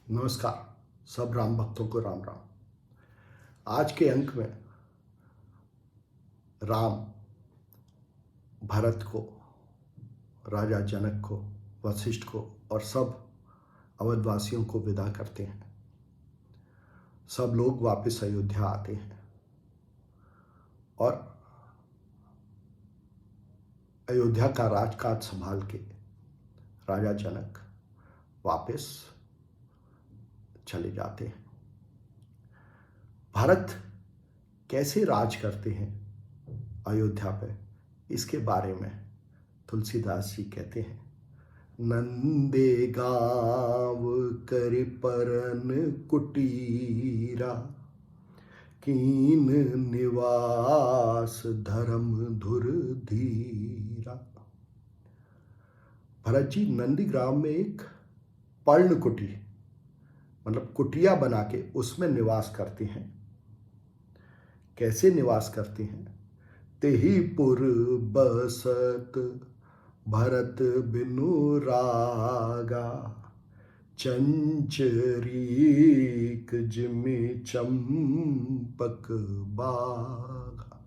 नमस्कार। सब राम भक्तों को राम राम। आज के अंक में राम भरत को, राजा जनक को, वशिष्ठ को और सब अवधवासियों को विदा करते हैं। सब लोग वापस अयोध्या आते हैं और अयोध्या का राजकाज संभाल के राजा जनक वापस चले जाते हैं। भरत कैसे राज करते हैं अयोध्या पे, इसके बारे में तुलसीदास जी कहते हैं। नंदे गाँव करि परन कुटीरा, कीन निवास धर्म धुर धीरा। भरत जी नंदीग्राम में एक पर्ण कुटी मतलब कुटिया बना के उसमें निवास करते हैं। कैसे निवास करते हैं? तेहि पुर बसत भरत बिनु रागा, चंचरीक जिमि चंपक बागा।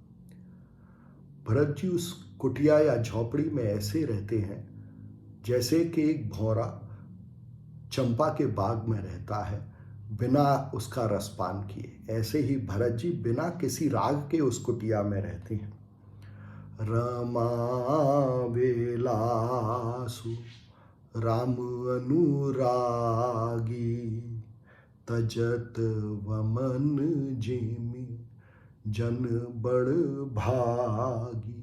भरत जी उस कुटिया या झोपड़ी में ऐसे रहते हैं जैसे कि एक भौरा चंपा के बाग में रहता है बिना उसका रसपान किए। ऐसे ही भरत जी बिना किसी राग के उस कुटिया में रहते हैं। रमा वेलासु राम अनुरागी, तजत वमन जिमि जन बड़ भागी।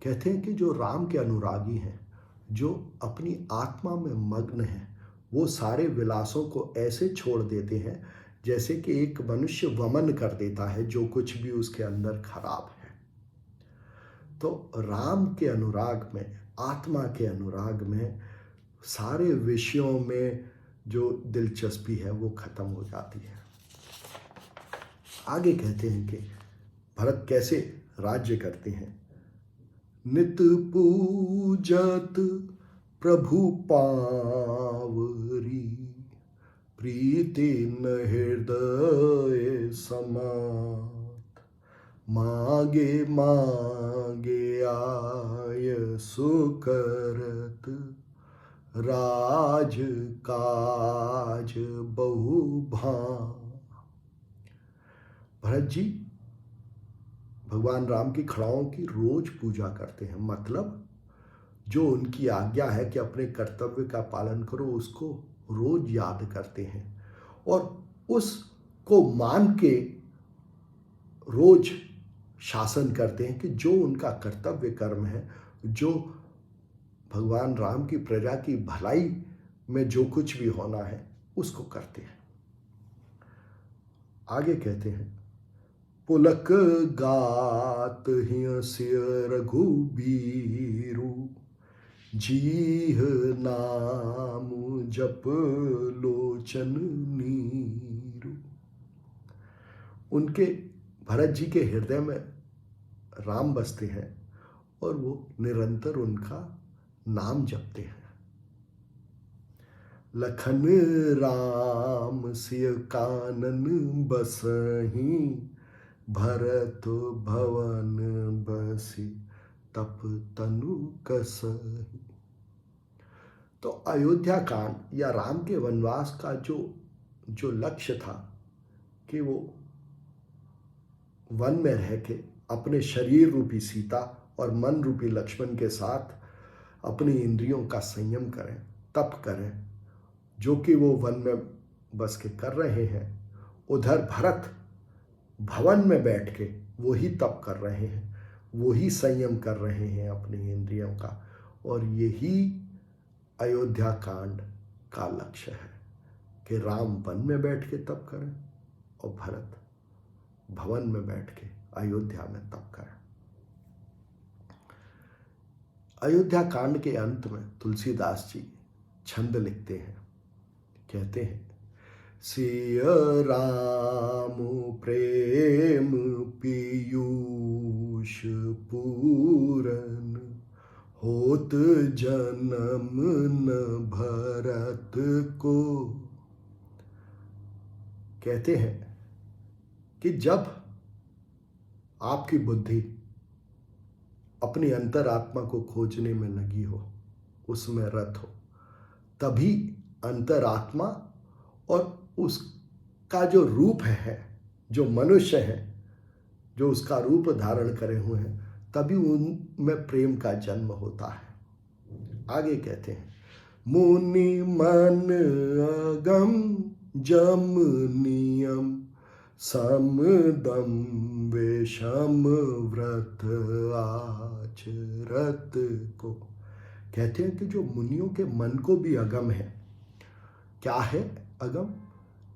कहते हैं कि जो राम के अनुरागी हैं, जो अपनी आत्मा में मग्न हैं, वो सारे विलासों को ऐसे छोड़ देते हैं जैसे कि एक मनुष्य वमन कर देता है जो कुछ भी उसके अंदर खराब है। तो राम के अनुराग में, आत्मा के अनुराग में सारे विषयों में जो दिलचस्पी है वो खत्म हो जाती है। आगे कहते हैं कि भरत कैसे राज्य करते हैं। नित पूजत प्रभु पावरी, प्रीति न हृदय समात। मागे मागे आय सुकरत, राज काज बहु भां। भरत जी भगवान राम की खड़ाओं की रोज पूजा करते हैं। मतलब जो उनकी आज्ञा है कि अपने कर्तव्य का पालन करो, उसको रोज याद करते हैं और उसको मान के रोज शासन करते हैं कि जो उनका कर्तव्य कर्म है, जो भगवान राम की प्रजा की भलाई में जो कुछ भी होना है उसको करते हैं। आगे कहते हैं, पुलक गात हिय सिय रघुबीरु, जीह नाम जप लोचन नीरु। उनके भरत जी के हृदय में राम बसते हैं और वो निरंतर उनका नाम जपते हैं। लखन राम सिय कानन बसहि, भरत भवन बसी तप तनु कसहि। तो अयोध्या कांड या राम के वनवास का जो लक्ष्य था कि वो वन में रह के अपने शरीर रूपी सीता और मन रूपी लक्ष्मण के साथ अपनी इंद्रियों का संयम करें, तप करें, जो कि वो वन में बस के कर रहे हैं। उधर भरत भवन में बैठ के वही तप कर रहे हैं, वही संयम कर रहे हैं अपनी इंद्रियों का। और यही अयोध्या कांड का लक्ष्य है कि राम वन में बैठ के तप करें और भरत भवन में बैठ के अयोध्या में तप करें। अयोध्या कांड के अंत में तुलसीदास जी छंद लिखते हैं। कहते हैं, सिय राम प्रेम पीयूष पूरन, होत जन्म न भरत को। कहते हैं कि जब आपकी बुद्धि अपनी अंतरात्मा को खोजने में लगी हो, उसमें रत हो, तभी अंतरात्मा और उसका जो रूप है, जो मनुष्य है, जो उसका रूप धारण करे हुए हैं, तभी उनमें प्रेम का जन्म होता है। आगे कहते हैं, मुनि मन अगम जम नियम सम दम विषम व्रत आचरत को। कहते हैं कि जो मुनियों के मन को भी अगम है। क्या है अगम?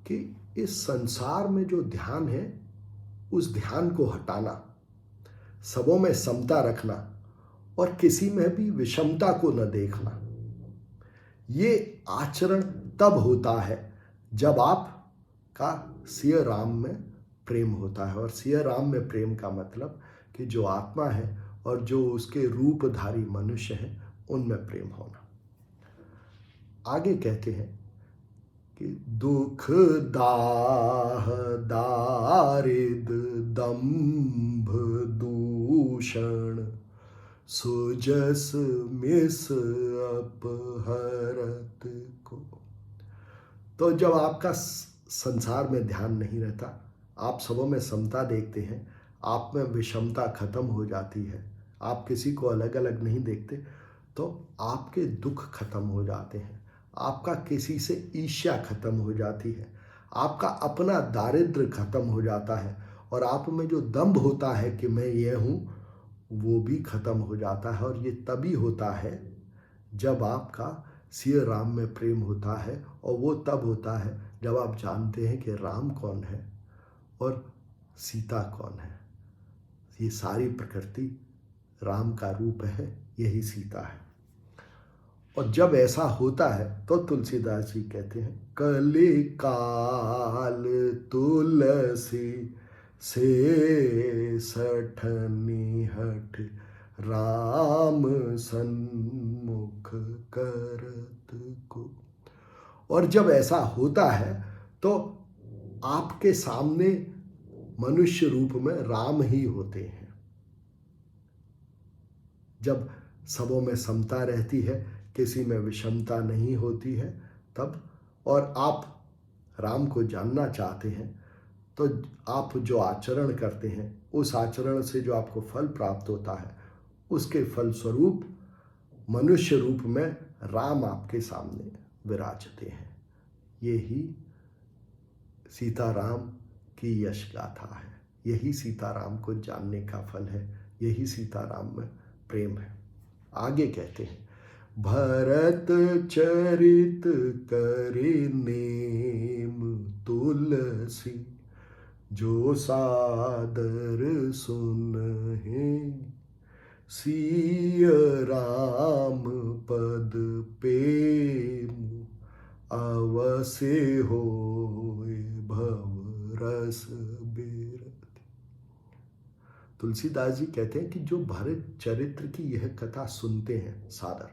कि इस संसार में जो ध्यान है, उस ध्यान को हटाना, सबों में समता रखना और किसी में भी विषमता को न देखना। ये आचरण तब होता है जब आपका सिय राम में प्रेम होता है। और सिय राम में प्रेम का मतलब कि जो आत्मा है और जो उसके रूपधारी मनुष्य हैं, उनमें प्रेम होना। आगे कहते हैं कि दुख दाह दारिद दंभ दूषण सुजस मिस अपहरत को। तो जब आपका संसार में ध्यान नहीं रहता, आप सबों में समता देखते हैं, आप में विषमता खत्म हो जाती है, आप किसी को अलग अलग नहीं देखते, तो आपके दुख खत्म हो जाते हैं, आपका किसी से ईर्ष्या खत्म हो जाती है, आपका अपना दारिद्र्य खत्म हो जाता है, और आप में जो दंभ होता है कि मैं ये हूँ, वो भी खत्म हो जाता है। और ये तभी होता है जब आपका सिय राम में प्रेम होता है, और वो तब होता है जब आप जानते हैं कि राम कौन है और सीता कौन है। ये सारी प्रकृति राम का रूप है, यही सीता है। और जब ऐसा होता है तो तुलसीदास जी कहते हैं, कली काल तुलसी से सठनी हठ राम सन्मुख करत को। और जब ऐसा होता है तो आपके सामने मनुष्य रूप में राम ही होते हैं। जब सबों में समता रहती है, किसी में विषमता नहीं होती है, तब, और आप राम को जानना चाहते हैं, तो आप जो आचरण करते हैं, उस आचरण से जो आपको फल प्राप्त होता है, उसके फलस्वरूप मनुष्य रूप में राम आपके सामने विराजते हैं। ये ही सीताराम की यश गाथा है, यही सीताराम को जानने का फल है, यही सीताराम में प्रेम है। आगे कहते हैं, भरत चरित करे नेम तुलसी जो सादर सुनहि सिय राम पद प्रेम अवसे होय भव रस बेरति। तुलसीदास जी कहते हैं कि जो भरत चरित्र की यह कथा सुनते हैं सादर,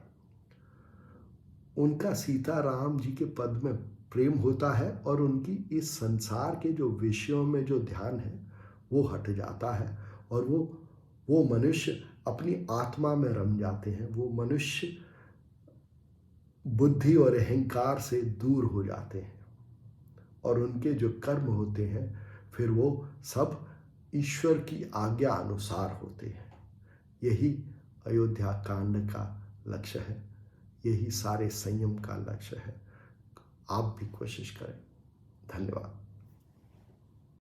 उनका सीताराम जी के पद में प्रेम होता है, और उनकी इस संसार के जो विषयों में जो ध्यान है वो हट जाता है, और वो मनुष्य अपनी आत्मा में रम जाते हैं। वो मनुष्य बुद्धि और अहंकार से दूर हो जाते हैं, और उनके जो कर्म होते हैं फिर वो सब ईश्वर की आज्ञा अनुसार होते हैं। यही अयोध्या कांड का लक्ष्य है, यही सारे संयम का लक्ष्य है। आप भी कोशिश करें। धन्यवाद।